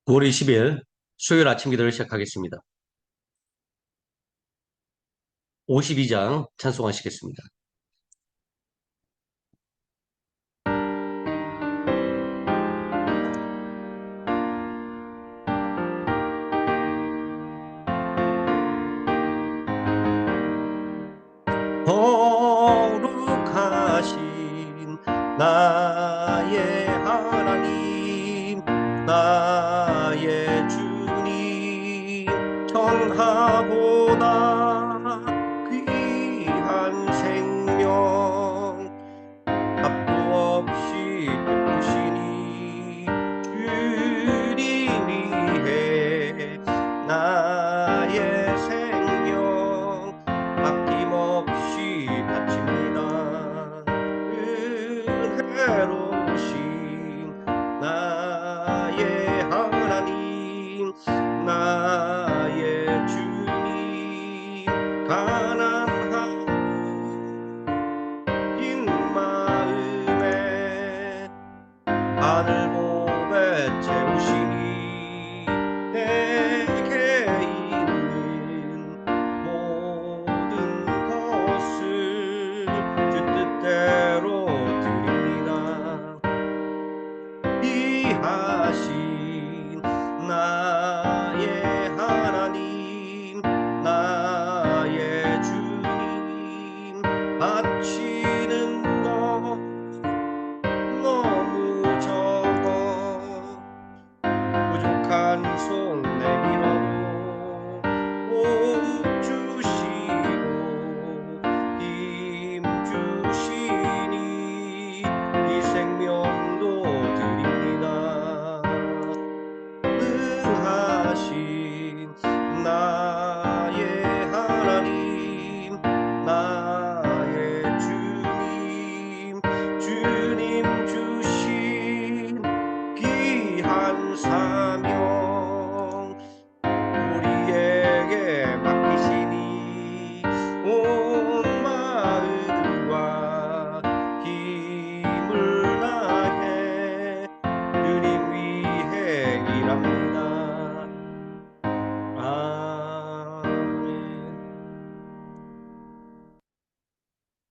9월 20일 수요일 아침 기도를 시작하겠습니다. 52장 찬송하시겠습니다. 거룩하신 나의 하나님, 나의 주님, 천하보다 귀한 생명 답도 없이 베푸시니 주님 위해 나의 생명 아낌없이 바칩니다. 은혜로우신 나의 하나님, 나의 주님, 가난한 긴 마음에 하늘 보배 채우시니 내게 있는 모든 것을 주 뜻대로 드립니다. 귀하신 나의 하나님, 나의 주님, 바치는 것 너무 적어 부족한 손 내밀어도 복 주시고 힘 주시니 이 생명도 드립니다. 능하신 나의 하나님, 나의 주님, 주님 주신 귀한 사명 우리에게 맡기시니 온 마음과 힘을 다해 주님 위해 일합니다. 아멘.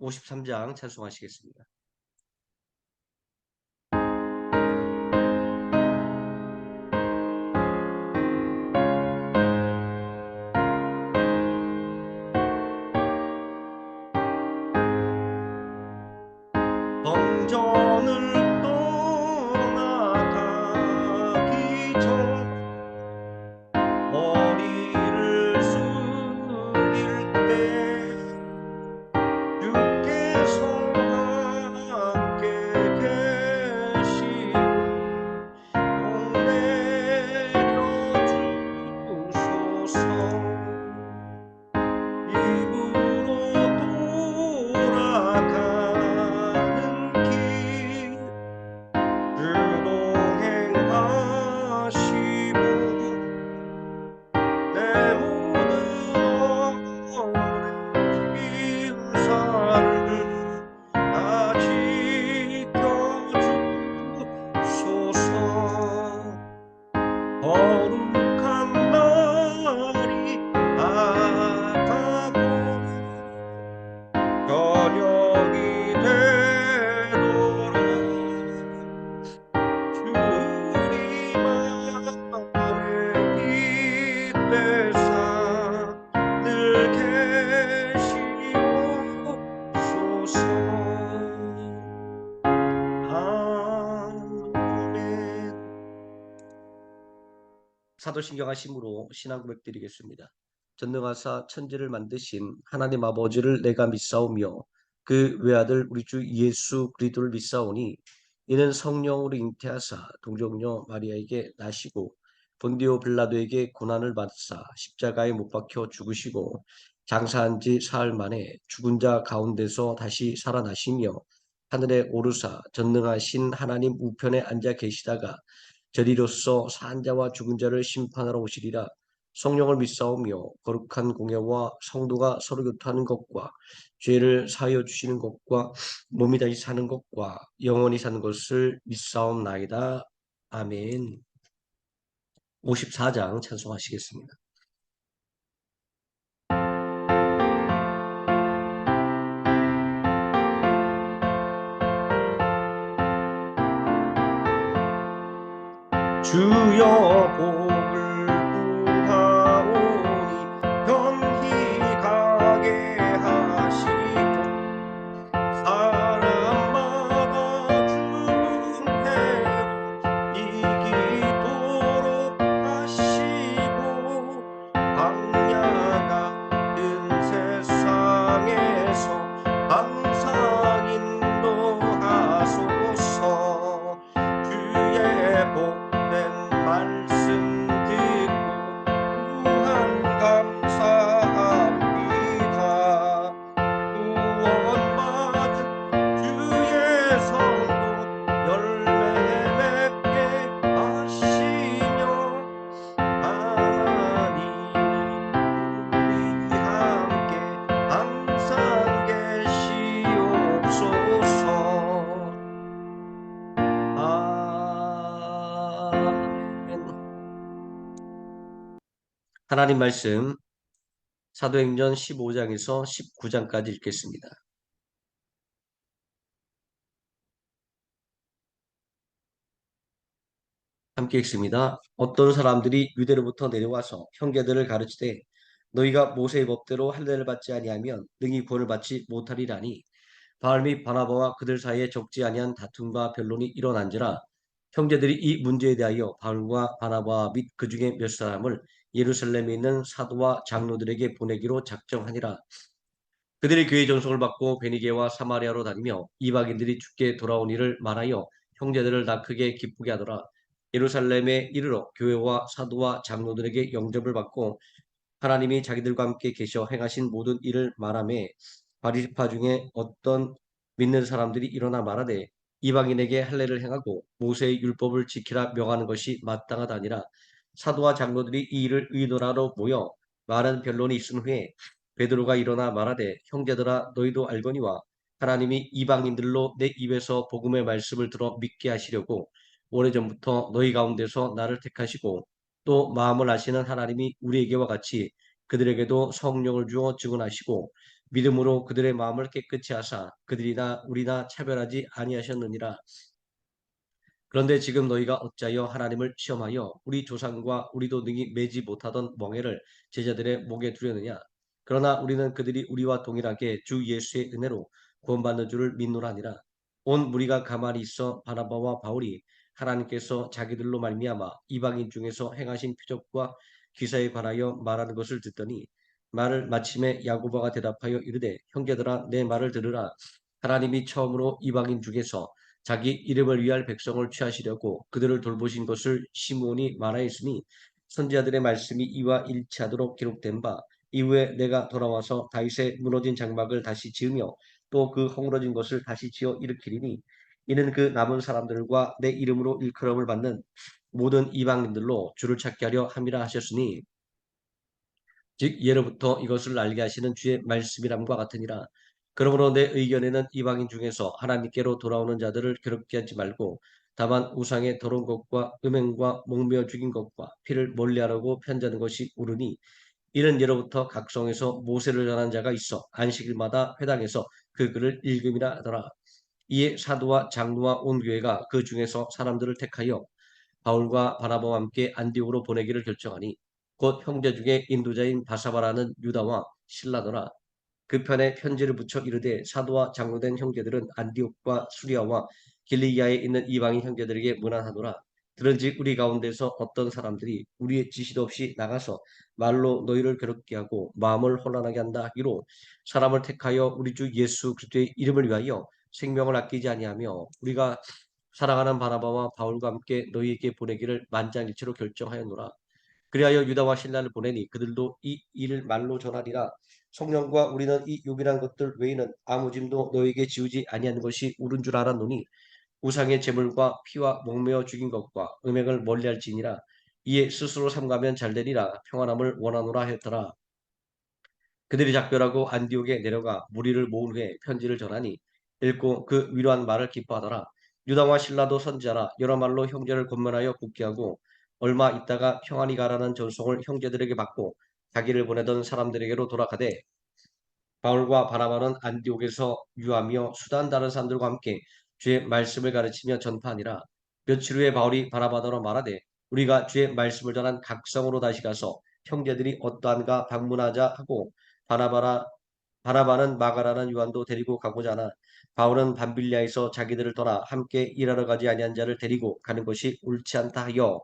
53장 찬송하시겠습니다. 성전을 떠나가기 전 머리를 숙일 때 주께서 함께 계시니 내려 주소서. 입으로 돌아가는 길 주동행하시고 내 모든 오랜 인사를 다 지켜주소서. 거룩한 날이 다가고 저녁이 되도록 주님 앞에 기대사 늘 계시옵소서. 아멘. 사도신경 하심으로 신앙 고백 드리겠습니다. 전능하사 천지를 만드신 하나님 아버지를 내가 믿사오며 그 외아들 우리 주 예수 그리스도를 믿사오니 이는 성령으로 잉태하사 동정녀 마리아에게 나시고 본디오 빌라도에게 고난을 받사 십자가에 못 박혀 죽으시고 장사한 지 사흘 만에 죽은 자 가운데서 다시 살아나시며 하늘에 오르사 전능하신 하나님 우편에 앉아 계시다가 저리로서 산 자와 죽은 자를 심판하러 오시리라. 성령을 믿사오며 거룩한 공예와 성도가 서로 교통하는 것과 죄를 사하여 주시는 것과 몸이 다시 사는 것과 영원히 사는 것을 믿사옵나이다. 아멘. 54장 찬송하시겠습니다. 주여 복을 구하오니 편히 가게 하시고 사람마다 주는 대로 이기도록 하시고 광야 같은 세상에서 항상 인도하소서. 주의 복된 말씀 듣고 무한 감사합니다. 구원받은 주의 성도 열매 맺게 하시며 하나님이 우리 함께 항상 계시옵소서. 아멘. 하나님 말씀 사도행전 15장에서 19장까지 읽겠습니다. 함께 읽습니다. 어떤 사람들이 유대로부터 내려와서 형제들을 가르치되 너희가 모세의 법대로 할례를 받지 아니하면 능히 구원을 받지 못하리라니 바울 및 바나바와 그들 사이에 적지 아니한 다툼과 변론이 일어난지라. 형제들이 이 문제에 대하여 바울과 바나바 및 그 중에 몇 사람을 예루살렘에 있는 사도와 장로들에게 보내기로 작정하니라. 그들이 교회 전속을 받고 베니게와 사마리아로 다니며 이방인들이 죽게 돌아온 일을 말하여 형제들을 다 크게 기쁘게 하더라. 예루살렘에 이르러 교회와 사도와 장로들에게 영접을 받고 하나님이 자기들과 함께 계셔 행하신 모든 일을 말하매 바리새파 중에 어떤 믿는 사람들이 일어나 말하되 이방인에게 할례를 행하고 모세의 율법을 지키라 명하는 것이 마땅하다 아니라. 사도와 장로들이 이 일을 의논하러 모여 많은 변론이 있은 후에 베드로가 일어나 말하되 형제들아 너희도 알거니와 하나님이 이방인들로 내 입에서 복음의 말씀을 들어 믿게 하시려고 오래전부터 너희 가운데서 나를 택하시고 또 마음을 아시는 하나님이 우리에게와 같이 그들에게도 성령을 주어 증언하시고 믿음으로 그들의 마음을 깨끗이 하사 그들이나 우리나 차별하지 아니하셨느니라. 그런데 지금 너희가 어찌하여 하나님을 시험하여 우리 조상과 우리도 능히 매지 못하던 멍에를 제자들의 목에 두려느냐. 그러나 우리는 그들이 우리와 동일하게 주 예수의 은혜로 구원받는 줄을 믿노라니라. 온 무리가 가만히 있어 바나바와 바울이 하나님께서 자기들로 말미암아 이방인 중에서 행하신 표적과 기사에 관하여 말하는 것을 듣더니 말을 마침에 야고보가 대답하여 이르되 형제들아 내 말을 들으라. 하나님이 처음으로 이방인 중에서 자기 이름을 위할 백성을 취하시려고 그들을 돌보신 것을 시므온이 말하였으니 선지자들의 말씀이 이와 일치하도록 기록된 바 이후에 내가 돌아와서 다윗의 무너진 장막을 다시 지으며 또 그 허물어진 것을 다시 지어 일으키리니 이는 그 남은 사람들과 내 이름으로 일컬음을 받는 모든 이방인들로 주를 찾게 하려 함이라 하셨으니 즉 예로부터 이것을 알게 하시는 주의 말씀이람과 같으니라. 그러므로 내 의견에는 이방인 중에서 하나님께로 돌아오는 자들을 괴롭게 하지 말고 다만 우상의 더러운 것과 음행과 목매어 죽인 것과 피를 멀리하라고 편지하는 것이 옳으니 이는 예로부터 각성에서 모세를 전한 자가 있어 안식일마다 회당에서 그 글을 읽음이라 하더라. 이에 사도와 장로와 온 교회가 그 중에서 사람들을 택하여 바울과 바나바와 함께 안디옥으로 보내기를 결정하니 곧 형제 중에 인도자인 바사바라는 유다와 실라더라. 그 편에 편지를 붙여 이르되 사도와 장로된 형제들은 안디옥과 수리아와 길리기아에 있는 이방인 형제들에게 문안하노라. 들은즉 우리 가운데서 어떤 사람들이 우리의 지시도 없이 나가서 말로 너희를 괴롭게 하고 마음을 혼란하게 한다 하기로 사람을 택하여 우리 주 예수 그리스도의 이름을 위하여 생명을 아끼지 아니하며 우리가 사랑하는 바나바와 바울과 함께 너희에게 보내기를 만장일치로 결정하였노라. 그리하여 유다와 신라를 보내니 그들도 이 일을 말로 전하리라. 성령과 우리는 이 요긴한 것들 외에는 아무 짐도 너에게 지우지 아니한 것이 옳은 줄 알았노니 우상의 제물과 피와 목매어 죽인 것과 음행을 멀리할지니라. 이에 스스로 삼가면 잘되리라 평안함을 원하노라 했더라. 그들이 작별하고 안디옥에 내려가 무리를 모은 후에 편지를 전하니 읽고 그 위로한 말을 기뻐하더라. 유다와 신라도 선지자라 여러 말로 형제를 권면하여 굳게 하고 얼마 있다가 평안히 가라는 전송을 형제들에게 받고 자기를 보내던 사람들에게로 돌아가되 바울과 바나바는 안디옥에서 유하며 수단 다른 사람들과 함께 주의 말씀을 가르치며 전파하니라. 며칠 후에 바울이 바나바더러 말하되 우리가 주의 말씀을 전한 각 성으로 다시 가서 형제들이 어떠한가 방문하자 하고 바나바는 마가라는 요한도 데리고 가고자 하나 바울은 밤빌리아에서 자기들을 떠나 함께 일하러 가지 아니한 자를 데리고 가는 것이 옳지 않다 하여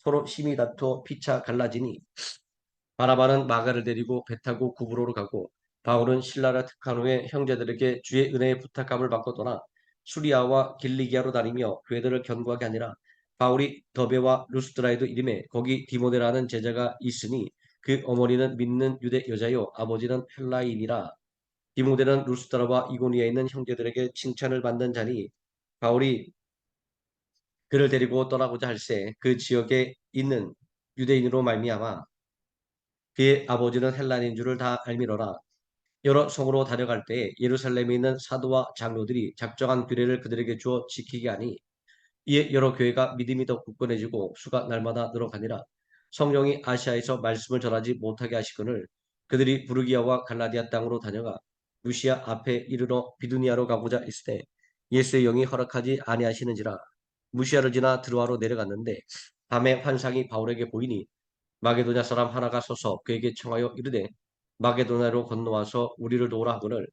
서로 심히 다투어 피차 갈라지니 바나바는 마가를 데리고 배 타고 구브로로 가고 바울은 신라를 택한 후에 형제들에게 주의 은혜의 부탁감을 받고 떠나 수리아와 길리기아로 다니며 교회들을 견고하게 하니라. 바울이 더베와 루스드라에도 이름에 거기 디모데라는 제자가 있으니 그 어머니는 믿는 유대 여자요 아버지는 헬라인이라. 디모데는 루스드라와 이고니아에 있는 형제들에게 칭찬을 받는 자니 바울이 그를 데리고 떠나고자 할세 그 지역에 있는 유대인으로 말미암아 그의 아버지는 헬라인인 줄을 다 알미러라. 여러 성으로 다녀갈 때에 예루살렘에 있는 사도와 장로들이 작정한 규례를 그들에게 주어 지키게 하니 이에 여러 교회가 믿음이 더 굳건해지고 수가 날마다 늘어가니라. 성령이 아시아에서 말씀을 전하지 못하게 하시거늘 그들이 부르기아와 갈라디아 땅으로 다녀가 루시아 앞에 이르러 비두니아로 가고자 했을 때 예수의 영이 허락하지 아니하시는지라. 무시아를 지나 드로아로 내려갔는데 밤에 환상이 바울에게 보이니 마게도냐 사람 하나가 서서 그에게 청하여 이르되 마게도냐로 건너와서 우리를 도우라 하거늘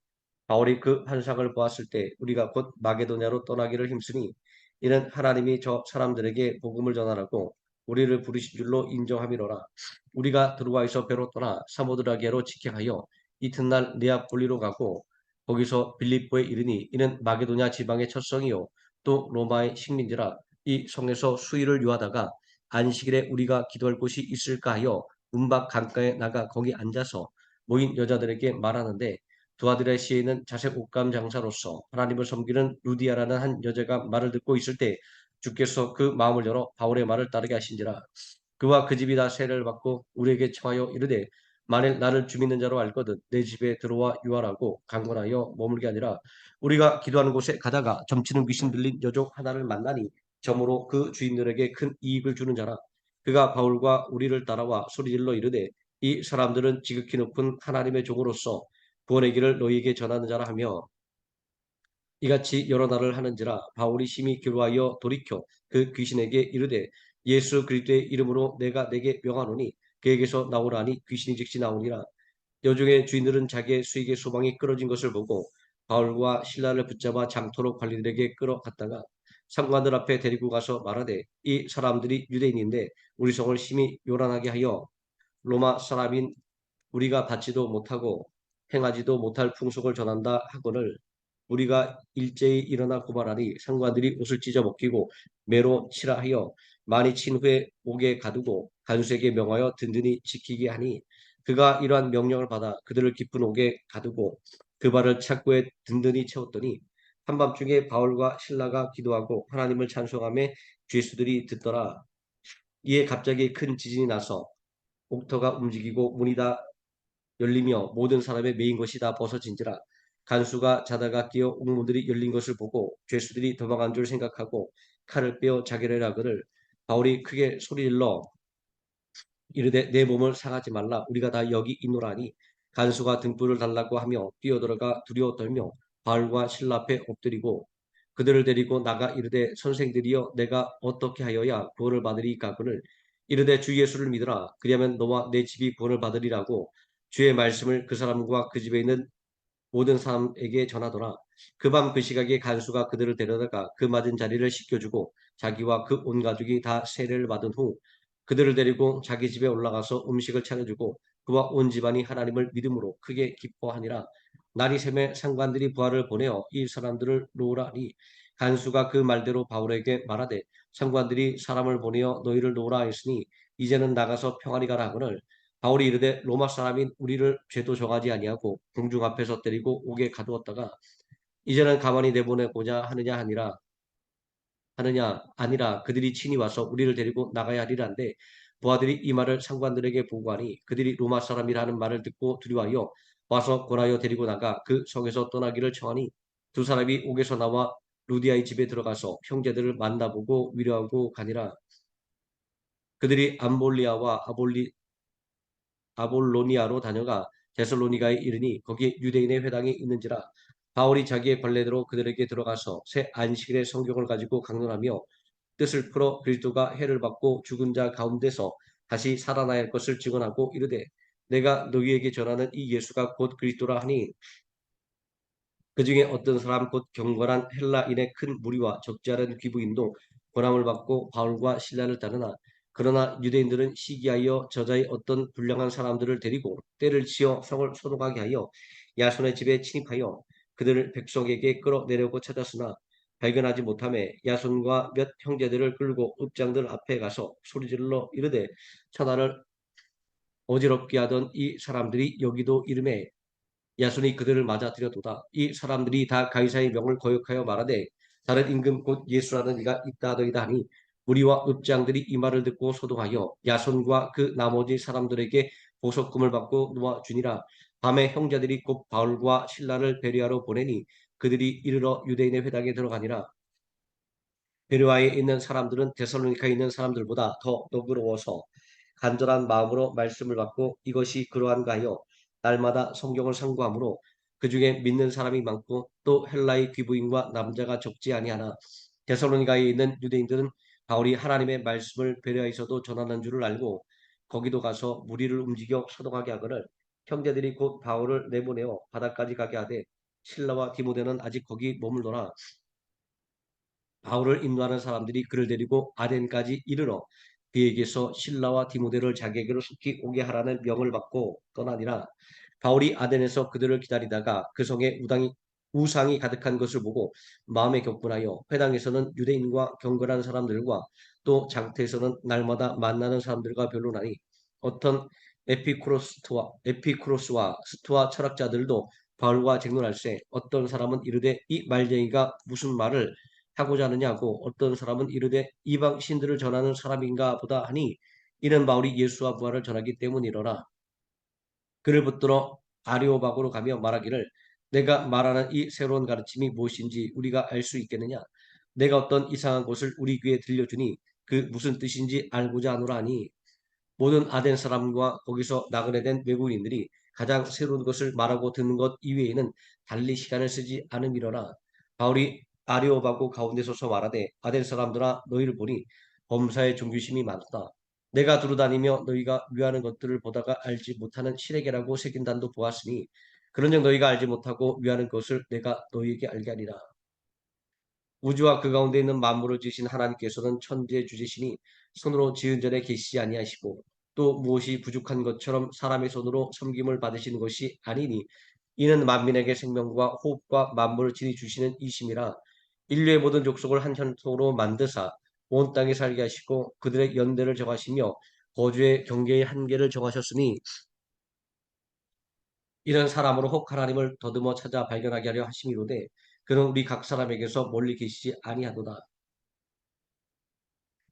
바울이 그 환상을 보았을 때 우리가 곧 마게도냐로 떠나기를 힘쓰니 이는 하나님이 저 사람들에게 복음을 전하라고 우리를 부르신 줄로 인정함이로라. 우리가 드로아에서 배로 떠나 사모드라게로 직행하여 이튿날 네아폴리로 가고 거기서 빌립보에 이르니 이는 마게도냐 지방의 첫 성이요 또 로마의 식민지라. 이 성에서 수일을 유하다가 안식일에 우리가 기도할 곳이 있을까 하여 문밖 강가에 나가 거기 앉아서 모인 여자들에게 말하는데 두아드레시에 있는 자색 옷감 장사로서 하나님을 섬기는 루디아라는 한 여자가 말을 듣고 있을 때 주께서 그 마음을 열어 바울의 말을 따르게 하신지라. 그와 그 집이 다 세례를 받고 우리에게 청하여 이르되 만일 나를 주 믿는 자로 알거든 내 집에 들어와 유하라고 강권하여 머물게 하니라. 우리가 기도하는 곳에 가다가 점치는 귀신 들린 여종 하나를 만나니 점으로 그 주인들에게 큰 이익을 주는 자라. 그가 바울과 우리를 따라와 소리질러 이르되 이 사람들은 지극히 높은 하나님의 종으로서 구원의 길을 너희에게 전하는 자라 하며 이같이 여러 날을 하는지라. 바울이 심히 괴로워하여 돌이켜 그 귀신에게 이르되 예수 그리스도의 이름으로 내가 내게 명하노니 그에게서 나오라니 귀신이 즉시 나오니라. 여종의 주인들은 자기의 수익의 소망이 끊어진 것을 보고 바울과 신라를 붙잡아 장토로 관리들에게 끌어갔다가 상관들 앞에 데리고 가서 말하되 이 사람들이 유대인인데 우리 성을 심히 요란하게 하여 로마 사람인 우리가 받지도 못하고 행하지도 못할 풍속을 전한다 하거늘 우리가 일제히 일어나 고발하니 상관들이 옷을 찢어 벗기고 매로 치라 하여 많이 친 후에 옥에 가두고 간수에게 명하여 든든히 지키게 하니 그가 이러한 명령을 받아 그들을 깊은 옥에 가두고 그 발을 착고에 든든히 채웠더니 한밤중에 바울과 신라가 기도하고 하나님을 찬송하며 죄수들이 듣더라. 이에 갑자기 큰 지진이 나서 옥터가 움직이고 문이 다 열리며 모든 사람의 메인 것이 다 벗어진지라. 간수가 자다가 깨어 옥문들이 열린 것을 보고 죄수들이 도망한 줄 생각하고 칼을 빼어 자기를 하거늘 바울이 크게 소리질러 이르되 내 몸을 상하지 말라 우리가 다 여기 있노라 하니 간수가 등불을 달라고 하며 뛰어들어가 두려워 떨며 바울과 신라 앞에 엎드리고 그들을 데리고 나가 이르되 선생들이여 내가 어떻게 하여야 구원을 받으리까 하거늘 이르되 주 예수를 믿으라 그리하면 너와 내 집이 구원을 받으리라고 주의 말씀을 그 사람과 그 집에 있는 모든 사람에게 전하더라. 그 밤 그 시각에 간수가 그들을 데려다가 그 맞은 자리를 씻겨주고 자기와 그 온 가족이 다 세례를 받은 후 그들을 데리고 자기 집에 올라가서 음식을 차려주고 그와 온 집안이 하나님을 믿음으로 크게 기뻐하니라. 날이 새매 상관들이 부하를 보내어 이 사람들을 놓으라니 간수가 그 말대로 바울에게 말하되 상관들이 사람을 보내어 너희를 놓으라 했으니 이제는 나가서 평안히 가라 하거늘 바울이 이르되 로마 사람인 우리를 죄도 정하지 아니하고 공중 앞에서 때리고 옥에 가두었다가 이제는 가만히 내보내고자 하느냐 아니라 그들이 친히 와서 우리를 데리고 나가야 하리란데 부하들이 이 말을 상관들에게 보고하니 그들이 로마 사람이라 는 말을 듣고 두려워하여 와서 권하여 데리고 나가 그 성에서 떠나기를 청하니 두 사람이 옥에서 나와 루디아의 집에 들어가서 형제들을 만나보고 위로하고 가니라. 그들이 암볼리아와 아볼로니아로 다녀가 데살로니가에 이르니 거기 유대인의 회당이 있는지라. 바울이 자기의 관례대로 그들에게 들어가서 새 안식일의 성경을 가지고 강론하며 뜻을 풀어 그리스도가 해를 받고 죽은 자 가운데서 다시 살아나야 할 것을 증언하고 이르되 내가 너희에게 전하는 이 예수가 곧 그리스도라 하니 그 중에 어떤 사람 곧 경건한 헬라인의 큰 무리와 적지 않은 귀부인도 권함을 받고 바울과 신라를 따르나 그러나 유대인들은 시기하여 저자의 어떤 불량한 사람들을 데리고 때를 지어 성을 소독하게 하여 야손의 집에 침입하여 그들을 백성에게 끌어내려고 찾았으나 발견하지 못하매 야손과 몇 형제들을 끌고 읍장들 앞에 가서 소리질러 이르되 천하를 어지럽게 하던 이 사람들이 여기도 이름에 야손이 그들을 맞아들여도다. 이 사람들이 다 가이사의 명을 거역하여 말하되 다른 임금 곧 예수라는 이가 있다 하더이다 하니 무리와 읍장들이 이 말을 듣고 소동하여 야손과 그 나머지 사람들에게 보석금을 받고 놓아주니라. 밤에 형제들이 곧 바울과 신라를 베레아로 보내니 그들이 이르러 유대인의 회당에 들어가니라. 베레아에 있는 사람들은 데살로니카에 있는 사람들보다 더 너그러워서 간절한 마음으로 말씀을 받고 이것이 그러한가 하여 날마다 성경을 상고하므로 그 중에 믿는 사람이 많고 또 헬라의 귀부인과 남자가 적지 아니하나 데살로니가에 있는 유대인들은 바울이 하나님의 말씀을 베레아에서도 전하는 줄을 알고 거기도 가서 무리를 움직여 소동하게 하거늘 형제들이 곧 바울을 내보내어 바다까지 가게 하되 실라와 디모데는 아직 거기 머물더라. 바울을 인도하는 사람들이 그를 데리고 아덴까지 이르러 그에게서 실라와 디모데를 자기에게로 속히 오게 하라는 명을 받고 떠나니라. 바울이 아덴에서 그들을 기다리다가 그 성에 우상이 가득한 것을 보고 마음에 격분하여 회당에서는 유대인과 경건한 사람들과 또 장태에서는 날마다 만나는 사람들과 변론하니 어떤 에피쿠로스와 스토아 철학자들도 바울과 쟁론할세 어떤 사람은 이르되 이 말쟁이가 무슨 말을 하고자 하느냐고 어떤 사람은 이르되 이방 신들을 전하는 사람인가 보다 하니 이는 바울이 예수와 부활을 전하기 때문이로라. 그를 붙들어 아리오박으로 가며 말하기를 내가 말하는 이 새로운 가르침이 무엇인지 우리가 알 수 있겠느냐. 내가 어떤 이상한 것을 우리 귀에 들려주니 그 무슨 뜻인지 알고자 하노라 하니 모든 아덴 사람과 거기서 나그네 된 외국인들이 가장 새로운 것을 말하고 듣는 것 이외에는 달리 시간을 쓰지 않음이로라. 바울이 아레오바고 가운데 서서 말하되 아덴 사람들아 너희를 보니 범사에 종교심이 많다. 내가 두루다니며 너희가 위하는 것들을 보다가 알지 못하는 시래게라고 새긴 단도 보았으니 그런즉 너희가 알지 못하고 위하는 것을 내가 너희에게 알게 하리라. 우주와 그 가운데 있는 만물을 지으신 하나님께서는 천지의 주지시니 손으로 지은 전에 계시지 아니하시고 또 무엇이 부족한 것처럼 사람의 손으로 섬김을 받으시는 것이 아니니 이는 만민에게 생명과 호흡과 만물을 지니 주시는 이심이라. 인류의 모든 족속을 한 혈통으로 만드사 온 땅에 살게 하시고 그들의 연대를 정하시며 거주의 경계의 한계를 정하셨으니 이런 사람으로 혹 하나님을 더듬어 찾아 발견하게 하려 하심이로되 그는 우리 각 사람에게서 멀리 계시지 아니하도다.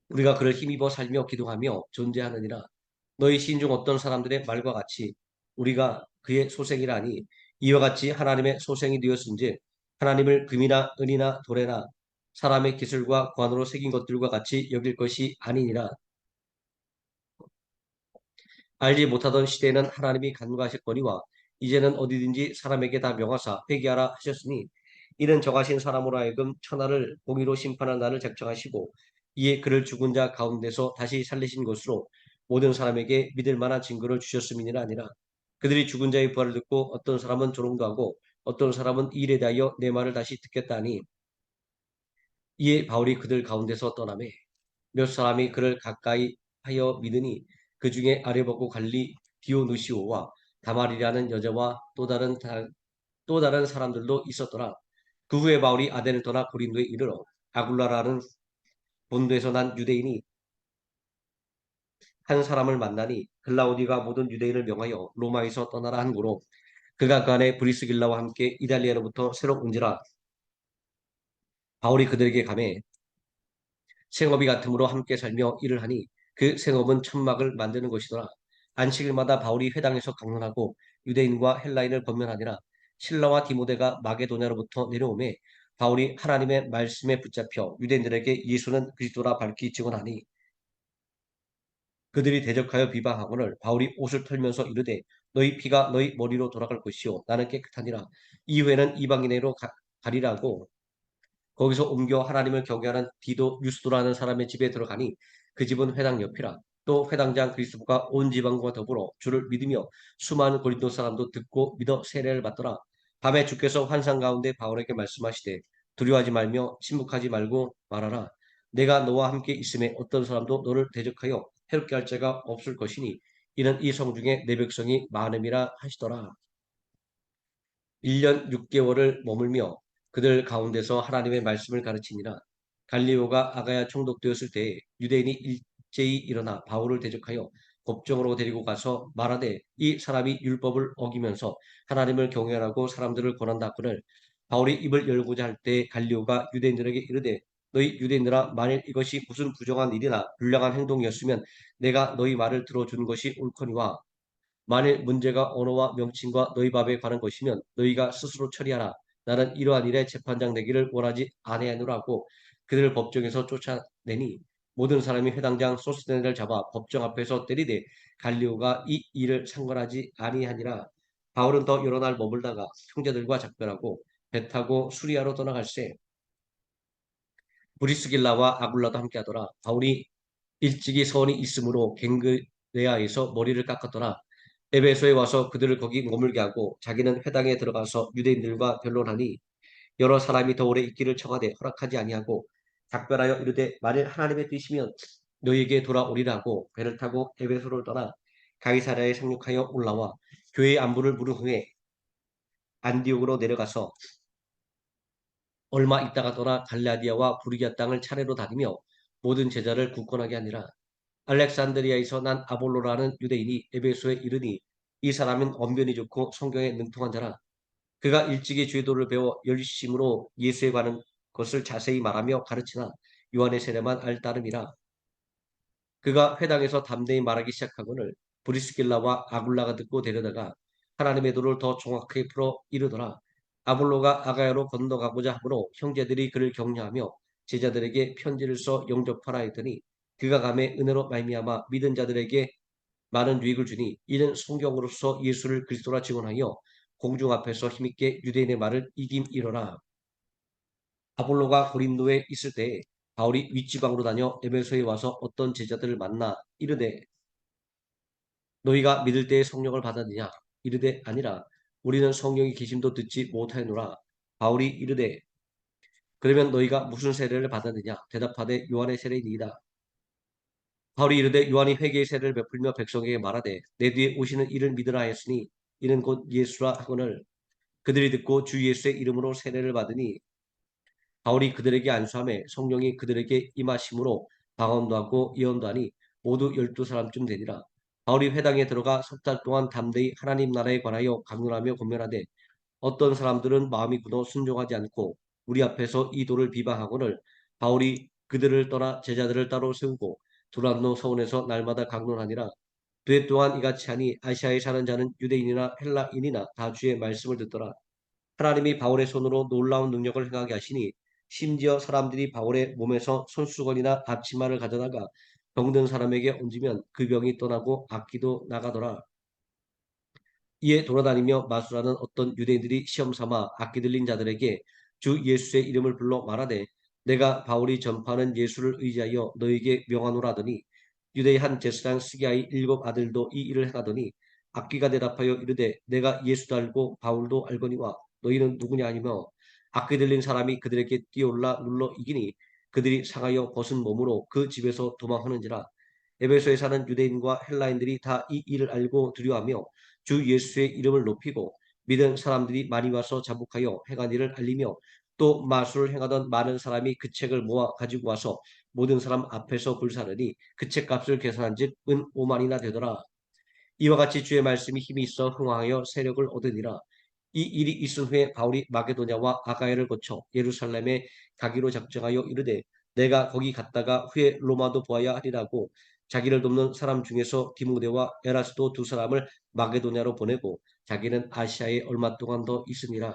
우리가 그를 힘입어 살며 기도하며 존재하느니라. 너희 시인 중 어떤 사람들의 말과 같이 우리가 그의 소생이라니 이와 같이 하나님의 소생이 되었은즉 하나님을 금이나 은이나 돌에나 사람의 기술과 관으로 새긴 것들과 같이 여길 것이 아니니라. 알지 못하던 시대에는 하나님이 간과하셨거니와 이제는 어디든지 사람에게 다 명하사 회개하라 하셨으니 이는 정하신 사람으로 하여금 천하를 공의로 심판한 날을 작정하시고 이에 그를 죽은 자 가운데서 다시 살리신 것으로 모든 사람에게 믿을 만한 증거를 주셨음이니라 아니라. 그들이 죽은 자의 부활을 듣고 어떤 사람은 조롱도 하고 어떤 사람은 이 일에 대하여 내 말을 다시 듣겠다 하니 이에 바울이 그들 가운데서 떠나매 몇 사람이 그를 가까이 하여 믿으니 그 중에 아레버고 갈리 디오누시오와 다말이라는 여자와 또 다른 사람들도 있었더라. 그 후에 바울이 아덴을 떠나 고린도에 이르러 아굴라라는 본도에서 난 유대인이 한 사람을 만나니 글라우디가 모든 유대인을 명하여 로마에서 떠나라 한 고로 그가 그 안에 브리스길라와 함께 이달리아로부터 새로 온지라. 바울이 그들에게 가매 생업이 같음으로 함께 살며 일을 하니 그 생업은 천막을 만드는 것이더라. 안식일마다 바울이 회당에서 강론하고 유대인과 헬라인을 권면하니라. 실라와 디모데가 마게도냐로부터 내려오매 바울이 하나님의 말씀에 붙잡혀 유대인들에게 예수는 그리스도라 밝히 증언하니 그들이 대적하여 비방하거늘 바울이 옷을 털면서 이르되 너희 피가 너희 머리로 돌아갈 것이요 나는 깨끗하니라. 이후에는 이방인으로 가리라고 거기서 옮겨 하나님을 경외하는 디도 유스도라는 사람의 집에 들어가니 그 집은 회당 옆이라. 또 회당장 그리스도가 온 지방과 더불어 주를 믿으며 수많은 고린도 사람도 듣고 믿어 세례를 받더라. 밤에 주께서 환상 가운데 바울에게 말씀하시되 두려워하지 말며 침묵하지 말고 말하라. 내가 너와 함께 있음에 어떤 사람도 너를 대적하여 해롭게 할 자가 없을 것이니 이는 이 성 중에 내 백성이 많음이라 하시더라. 1년 6개월을 머물며 그들 가운데서 하나님의 말씀을 가르치니라. 갈리오가 아가야 총독되었을 때에 유대인이 일제히 일어나 바울을 대적하여 법정으로 데리고 가서 말하되 이 사람이 율법을 어기면서 하나님을 경외하라고 사람들을 권한다거늘 바울이 입을 열고자 할 때 갈리오가 유대인들에게 이르되 너희 유대인들아 만일 이것이 무슨 부정한 일이나 불량한 행동이었으면 내가 너희 말을 들어주는 것이 옳거니와 만일 문제가 언어와 명칭과 너희 법에 관한 것이면 너희가 스스로 처리하라. 나는 이러한 일에 재판장 되기를 원하지 아니하노라고 그들을 법정에서 쫓아내니 모든 사람이 회당장 소스테네를 잡아 법정 앞에서 때리되 갈리오가 이 일을 상관하지 아니하니라. 바울은 더 여러 날 머물다가 형제들과 작별하고 배 타고 수리아로 떠나갈새 브리스길라와 아굴라도 함께하더라. 바울이 일찍이 서원이 있으므로 갱그레아에서 머리를 깎았더라. 에베소에 와서 그들을 거기 머물게 하고 자기는 회당에 들어가서 유대인들과 변론하니 여러 사람이 더 오래 있기를 청하되 허락하지 아니하고 작별하여 이르되 만일 하나님의 뜻이면 너희에게 돌아오리라고 배를 타고 에베소를 떠나 가이사랴에 상륙하여 올라와 교회의 안부를 물은 후에 안디옥으로 내려가서 얼마 있다가 떠나 갈라디아와 부르기아 땅을 차례로 다니며 모든 제자를 굳건하게 하니라. 알렉산드리아에서 난 아볼로라는 유대인이 에베소에 이르니 이 사람은 언변이 좋고 성경에 능통한 자라. 그가 일찍이 주의도를 배워 열심으로 예수에 관한 것을 자세히 말하며 가르치나 요한의 세례만 알 따름이라. 그가 회당에서 담대히 말하기 시작하거늘 브리스길라와 아굴라가 듣고 데려다가 하나님의 도를 더 정확하게 풀어 이르더라. 아볼로가 아가야로 건너가고자 하므로 형제들이 그를 격려하며 제자들에게 편지를 써 영접하라 했더니 그가 감에 은혜로 말미암아 믿은 자들에게 많은 유익을 주니 이는 성경으로서 예수를 그리스도라 증언하여 공중 앞에서 힘있게 유대인의 말을 이김이러라. 아볼로가 고린도에 있을 때에 바울이 윗지방으로 다녀 에베소에 와서 어떤 제자들을 만나 이르되 너희가 믿을 때에 성령을 받았느냐 이르되 아니라 우리는 성령이 계심도 듣지 못하였노라. 바울이 이르되 그러면 너희가 무슨 세례를 받았느냐 대답하되 요한의 세례이니이다. 바울이 이르되 요한이 회개의 세례를 베풀며 백성에게 말하되 내 뒤에 오시는 이를 믿으라 하였으니 이는 곧 예수라 하거늘 그들이 듣고 주 예수의 이름으로 세례를 받으니 바울이 그들에게 안수하매 성령이 그들에게 임하심으로 방언도 하고 예언도 하니 모두 12사람쯤 되니라. 바울이 회당에 들어가 석 달 동안 담대히 하나님 나라에 관하여 강론하며 권면하되 어떤 사람들은 마음이 굳어 순종하지 않고 우리 앞에서 이 도를 비방하거늘 바울이 그들을 떠나 제자들을 따로 세우고 두란노 서원에서 날마다 강론하니라. 두 해 동안 이같이 하니 아시아에 사는 자는 유대인이나 헬라인이나 다 주의 말씀을 듣더라. 하나님이 바울의 손으로 놀라운 능력을 행하게 하시니 심지어 사람들이 바울의 몸에서 손수건이나 앞치마를 가져다가 병든 사람에게 얹으면 그 병이 떠나고 악기도 나가더라. 이에 돌아다니며 마술하는 어떤 유대인들이 시험 삼아 악기 들린 자들에게 주 예수의 이름을 불러 말하되 내가 바울이 전파하는 예수를 의지하여 너에게 명하노라 하더니 유대의 한 제사장 스기야의 7 아들도 이 일을 행하더니 악기가 대답하여 이르되 내가 예수도 알고 바울도 알거니와 너희는 누구냐 하니며 악기 들린 사람이 그들에게 뛰어올라 눌러 이기니 그들이 상하여 벗은 몸으로 그 집에서 도망하는지라. 에베소에 사는 유대인과 헬라인들이 다 이 일을 알고 두려워하며 주 예수의 이름을 높이고 믿은 사람들이 많이 와서 자복하여 행한 일을 알리며 또 마술을 행하던 많은 사람이 그 책을 모아 가지고 와서 모든 사람 앞에서 불사르니 그 책값을 계산한즉 은 5만이나 되더라. 이와 같이 주의 말씀이 힘이 있어 흥황하여 세력을 얻으니라. 이 일이 있은 후에 바울이 마게도냐와 아가야를 거쳐 예루살렘에 가기로 작정하여 이르되 내가 거기 갔다가 후에 로마도 보아야 하리라고 자기를 돕는 사람 중에서 디모데와 에라스도 2 사람을 마게도냐로 보내고 자기는 아시아에 얼마 동안 더 있으니라.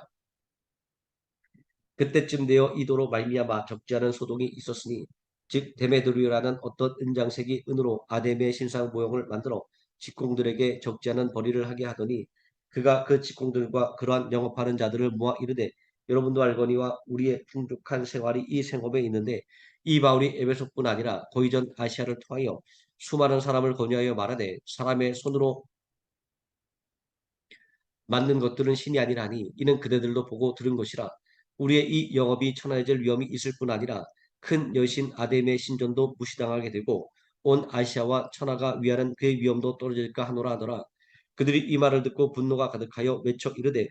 그때쯤 되어 이도로 말미암아 적지 않은 소동이 있었으니 즉 데메드리오라는 어떤 은장색이 은으로 아데미의 신상 모형을 만들어 직공들에게 적지 않은 벌이를 하게 하더니 그가 그 직공들과 그러한 영업하는 자들을 모아 이르되 여러분도 알거니와 우리의 풍족한 생활이 이 생업에 있는데 이 바울이 에베소뿐 아니라 거의 전 아시아를 통하여 수많은 사람을 권유하여 말하되 사람의 손으로 만든 것들은 신이 아니라니 이는 그대들도 보고 들은 것이라. 우리의 이 영업이 천하해질 위험이 있을 뿐 아니라 큰 여신 아데미의 신전도 무시당하게 되고 온 아시아와 천하가 위하는 그의 위험도 떨어질까 하노라 하더라. 그들이 이 말을 듣고 분노가 가득하여 외쳐 이르되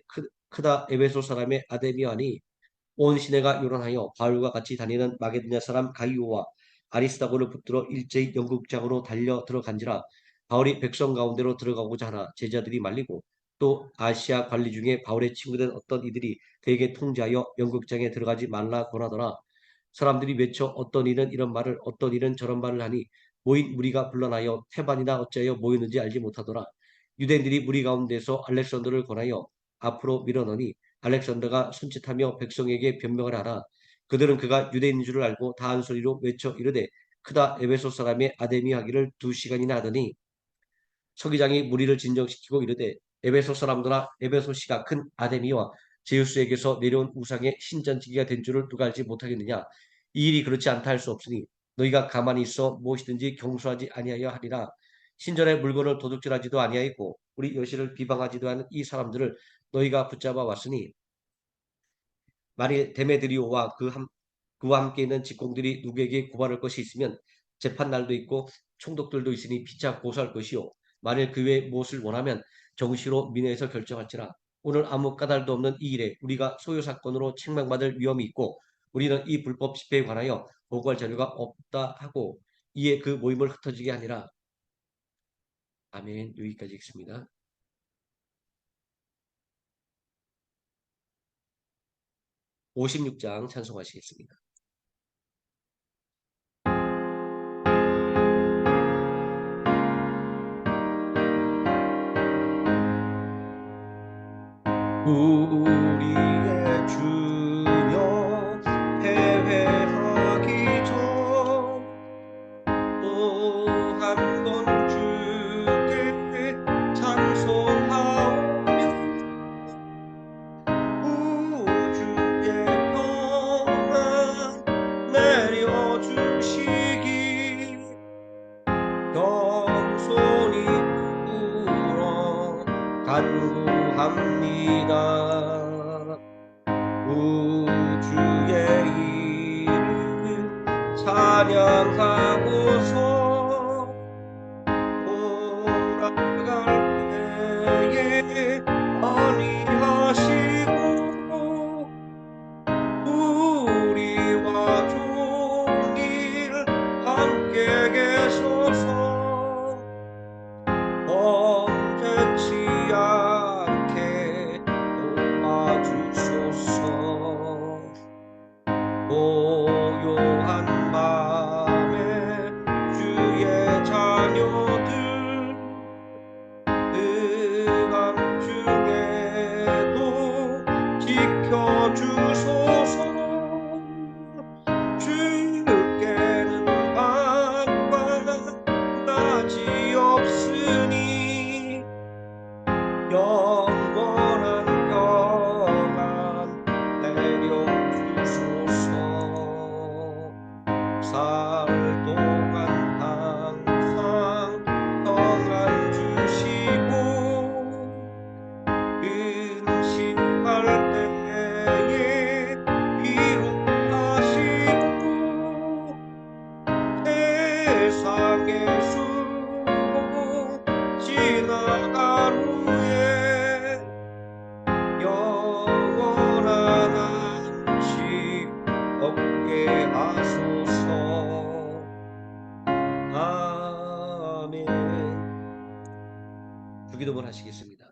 크다 에베소 사람의 아데미아니 온 시내가 요란하여 바울과 같이 다니는 마게도냐 사람 가이오와 아리스다고를 붙들어 일제히 연극장으로 달려 들어간지라. 바울이 백성 가운데로 들어가고자 하나 제자들이 말리고 또 아시아 관리 중에 바울의 친구된 어떤 이들이 그에게 통지하여 연극장에 들어가지 말라 권하더라. 사람들이 외쳐 어떤 이는 이런 말을 어떤 이는 저런 말을 하니 모인 무리가 불러나여 태반이나 어찌하여 모였는지 알지 못하더라. 유대인들이 무리 가운데서 알렉산더를 권하여 앞으로 밀어넣으니 알렉산더가 손짓하며 백성에게 변명을 하라. 그들은 그가 유대인인 줄을 알고 다 한 소리로 외쳐 이르되 크다 에베소 사람의 아데미 하기를 2시간이나 하더니 서기장이 무리를 진정시키고 이르되 에베소 사람들아 에베소시가 큰 아데미와 제우스에게서 내려온 우상의 신전지기가 된 줄을 누가 알지 못하겠느냐. 이 일이 그렇지 않다 할 수 없으니 너희가 가만히 있어 무엇이든지 경솔하지 아니하여 하리라. 신전의 물건을 도둑질하지도 아니하였고 우리 여신을 비방하지도 않은 이 사람들을 너희가 붙잡아 왔으니 만일 데메드리오와 그와 함께 있는 직공들이 누구에게 고발할 것이 있으면 재판날도 있고 총독들도 있으니 피차 고소할 것이요 만일 그 외에 무엇을 원하면 정시로 민회에서 결정할지라. 오늘 아무 까닭도 없는 이 일에 우리가 소요 사건으로 책망받을 위험이 있고 우리는 이 불법 집회에 관하여 보고할 자료가 없다 하고 이에 그 모임을 흩어지게 하니라. 아멘. 여기까지 읽습니다. 56장 찬송하시겠습니다. 우리의 주여 패배하기 전 또 한 번 주께 찬송하며 우주의 평안 내려주시기 겸손히 울어 간구합니다. 우주의 이름 찬양하고서 돌아갈 때에 안위하시고 우리와 종일 함께 계소서 범죄치 않게 도와주소서. 고요한 밤에 주의 자녀들 밤중에도 지켜주소서. 주께는 방과 낮이 없으니 영원한 평안 내려주소서. 살 동안 항상 평안 주시고 근심할 때에 위로하시고 세상의 수고 지나간 후에 영원한 안식 얻게 하소서. 아멘. 주기도문 하시겠습니다.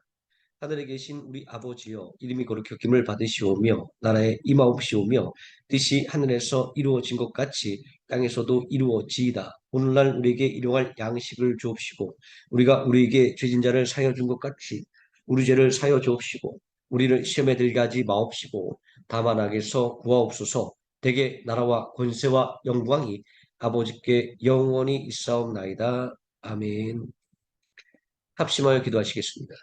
하늘에 계신 우리 아버지여 이름이 거룩히 여김을 받으시오며 나라의 임하옵시오며 뜻이 하늘에서 이루어진 것 같이 땅에서도 이루어지이다. 오늘날 우리에게 일용할 양식을 주옵시고 우리가 우리에게 죄진 자를 사여 준 것 같이 우리 죄를 사여 주옵시고 우리를 시험에 들게 하지 마옵시고 다만 악에서 구하옵소서. 대개 나라와 권세와 영광이 아버지께 영원히 있사옵나이다. 아멘. 합심하여 기도하시겠습니다.